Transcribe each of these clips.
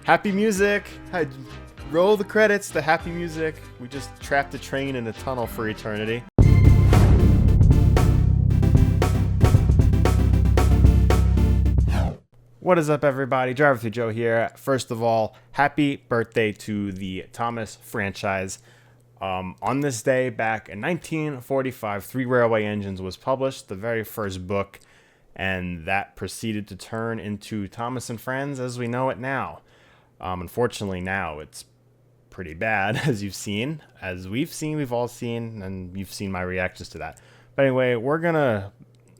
Happy music! Roll the credits, the happy music. We just trapped the train in a tunnel for eternity. What is up, everybody? Driver Through Joe here. First of all, happy birthday to the Thomas franchise. On this day, back in 1945, Three Railway Engines was published, the very first book, and that proceeded to turn into Thomas and Friends as we know it now. Unfortunately, now it's pretty bad, as we've all seen, and you've seen my reactions to that. But anyway, we're gonna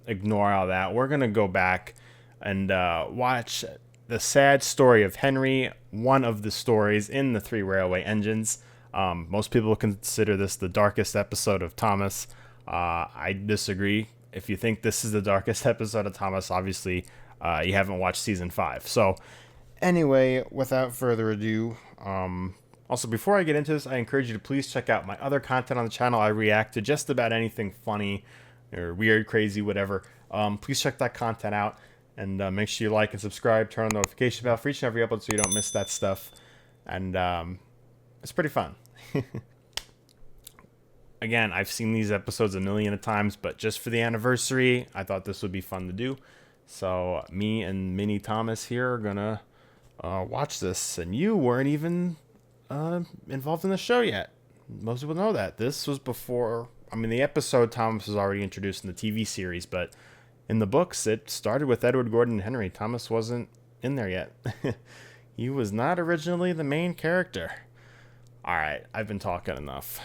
ignore all that. We're gonna go back and watch the sad story of Henry, one of the stories in the Three Railway Engines. Most people consider this the darkest episode of Thomas. I disagree. If you think this is the darkest episode of Thomas, obviously you haven't watched season 5. So anyway, without further ado, also before I get into this, I encourage you to please check out my other content on the channel. I react to just about anything funny or weird, crazy, whatever. Please check that content out, and make sure you like and subscribe, turn on the notification bell for each and every upload so you don't miss that stuff. And it's pretty fun. Again, I've seen these episodes a million of times, but just for the anniversary, I thought this would be fun to do. So me and Mini Thomas here are gonna watch this, and you weren't even involved in the show yet. Most people know that. This was before, the episode Thomas was already introduced in the TV series, but in the books, it started with Edward Gordon and Henry. Thomas wasn't in there yet. He was not originally the main character. Alright, I've been talking enough.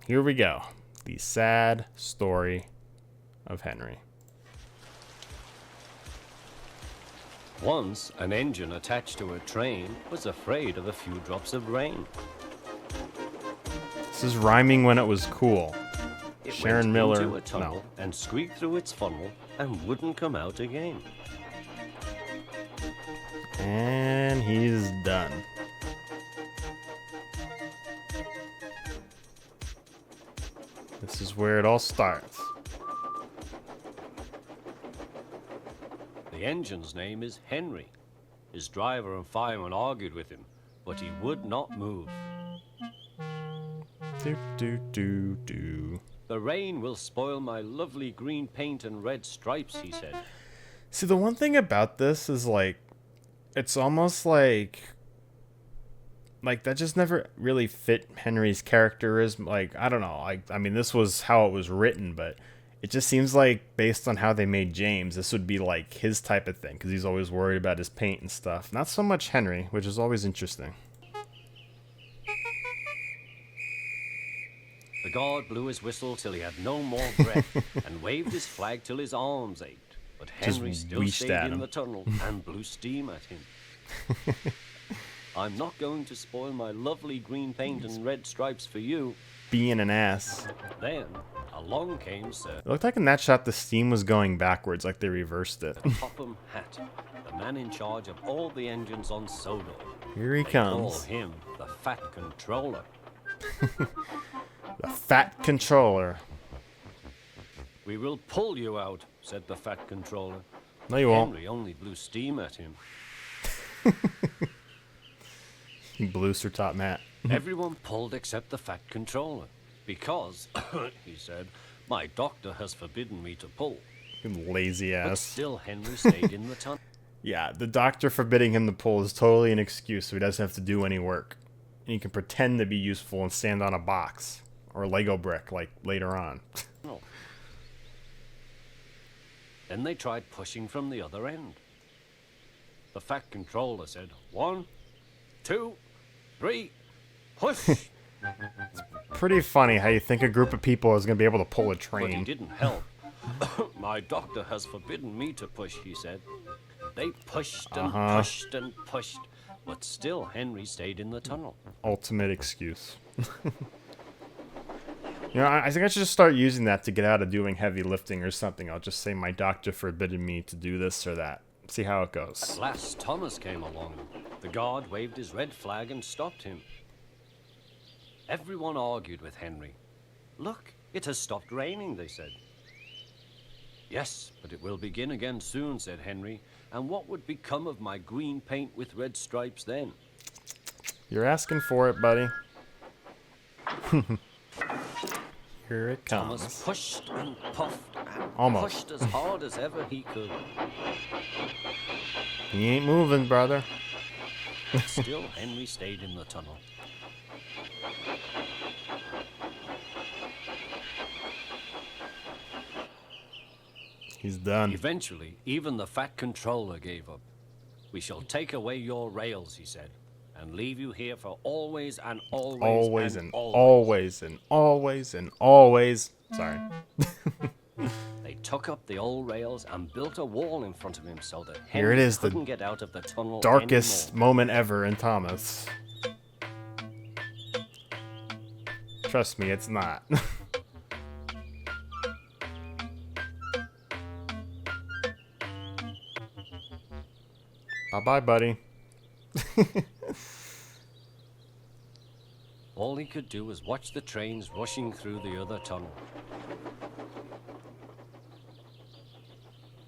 Here we go. The sad story of Henry. Once, an engine attached to a train was afraid of a few drops of rain. This is rhyming when it was cool. It Sharon went Miller, into a tunnel and squeaked through its funnel and wouldn't come out again. And he's done. This is where it all starts. The engine's name is Henry. His driver and fireman argued with him, but he would not move. Do, do, do, do. The rain will spoil my lovely green paint and red stripes, he said. See, the one thing about this is, it's almost like that just never really fit Henry's characterism. I don't know. This was how it was written, but it just seems like based on how they made James, this would be like his type of thing, because he's always worried about his paint and stuff. Not so much Henry, which is always interesting. The guard blew his whistle till he had no more breath and waved his flag till his arms ached. But Henry still stayed in the tunnel and blew steam at him. I'm not going to spoil my lovely green paint and red stripes for you. Being an ass. Then along came Sir. It looked like in that shot the steam was going backwards, like they reversed it. Topham Hatt, the man in charge of all the engines on Sodor. Here he They comes. call him the Fat Controller. The Fat Controller. We will pull you out, said the Fat Controller. No, you won't. Henry only blew steam at him. He blew Sir Top Matt. Everyone pulled except the Fat Controller, because, he said, my doctor has forbidden me to pull. Lazy But ass. still Henry stayed in the tunnel. Yeah, the doctor forbidding him to pull is totally an excuse so he doesn't have to do any work. And he can pretend to be useful and stand on a box or a Lego brick like later on. Then they tried pushing from the other end. The Fat Controller said, 1, 2, 3, push! Pretty funny how you think a group of people is going to be able to pull a But he train. didn't help. My doctor has forbidden me to push, he said. They pushed and pushed and pushed, but still Henry stayed in the tunnel. Ultimate excuse. I think I should just start using that to get out of doing heavy lifting or something. I'll just say my doctor forbidden me to do this or that. See how it goes. At last Thomas came along. The guard waved his red flag and stopped him. Everyone argued with Henry. Look, it has stopped raining, they said. Yes, but it will begin again soon, said Henry. And what would become of my green paint with red stripes then? You're asking for it, buddy. Here it comes. Thomas pushed and puffed and Almost. pushed as hard as ever he could. He ain't moving, brother. Still, Henry stayed in the tunnel. He's done. Eventually, even the fat controller gave up. We shall take away your rails, he said, and leave you here for always and always, Always and always and always and always. Sorry. They took up the old rails and built a wall in front of him so that Here it Henry is, the couldn't get out of the tunnel Darkest anymore. moment ever in Thomas. Trust me, it's not. Bye-bye, buddy. All he could do was watch the trains rushing through the other tunnel.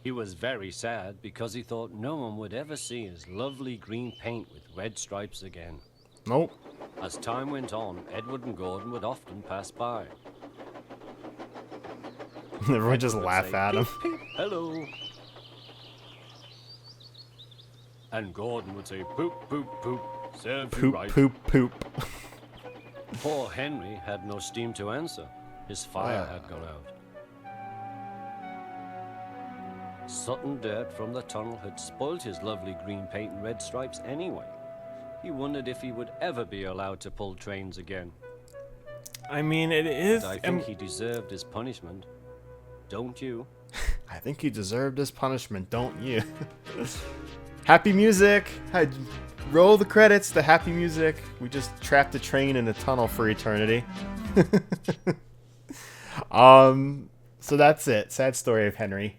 He was very sad because he thought no one would ever see his lovely green paint with red stripes again. Nope. As time went on, Edward and Gordon would often pass by. Everyone just Would laugh say, at him. "Peep, peep, hello." And Gordon would say, poop, poop, poop, serve you Poop, right. poop, poop. Poor Henry had no steam to answer. His fire had gone out. Sudden dirt from the tunnel had spoiled his lovely green paint and red stripes anyway. He wondered if he would ever be allowed to pull trains again. I mean, it is. And I think he deserved his punishment. Don't you? I think he deserved his punishment, don't you? Happy music! Roll the credits to happy music. We just trapped a train in a tunnel for eternity. So that's it. Sad story of Henry.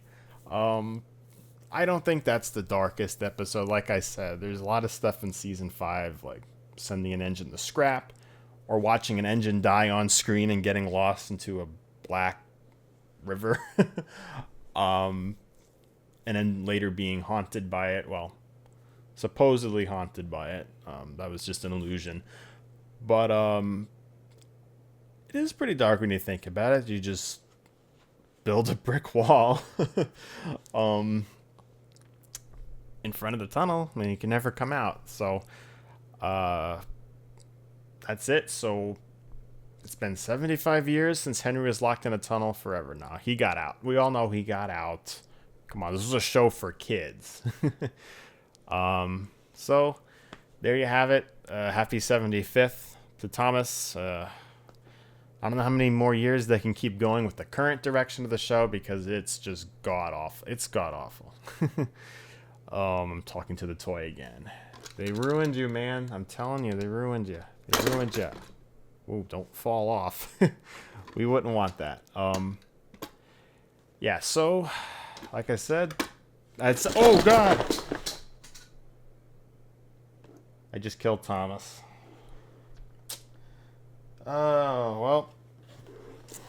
I don't think that's the darkest episode. Like I said, there's a lot of stuff in season 5, like sending an engine to scrap, or watching an engine die on screen and getting lost into a black river. And then later being haunted by it. Well, supposedly haunted by it. That was just an illusion. But it is pretty dark when you think about it. You just build a brick wall in front of the tunnel, and you can never come out. So that's it. So it's been 75 years since Henry was locked in a tunnel forever now. He got out. We all know he got out. Come on, this was a show for kids. So there you have it. Happy 75th to Thomas. I don't know how many more years they can keep going with the current direction of the show, because it's just god awful. It's god awful. I'm talking to the toy again. They ruined you, man. I'm telling you, they ruined you. They ruined you. Ooh, don't fall off. We wouldn't want that. Yeah, so like I said, that's, oh god, I just killed Thomas. Oh, well,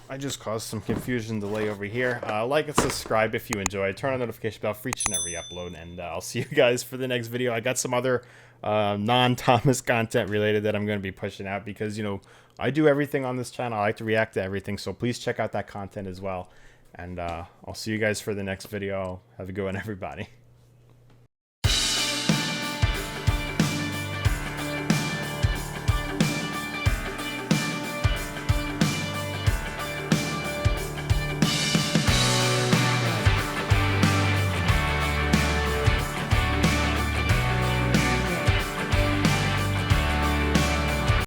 I just caused some confusion delay over here. Like and subscribe if you enjoy. Turn on the notification bell for each and every upload, and I'll see you guys for the next video. I got some other non-Thomas content related that I'm going to be pushing out, because, you know, I do everything on this channel. I like to react to everything, so please check out that content as well. And I'll see you guys for the next video. Have a good one, everybody.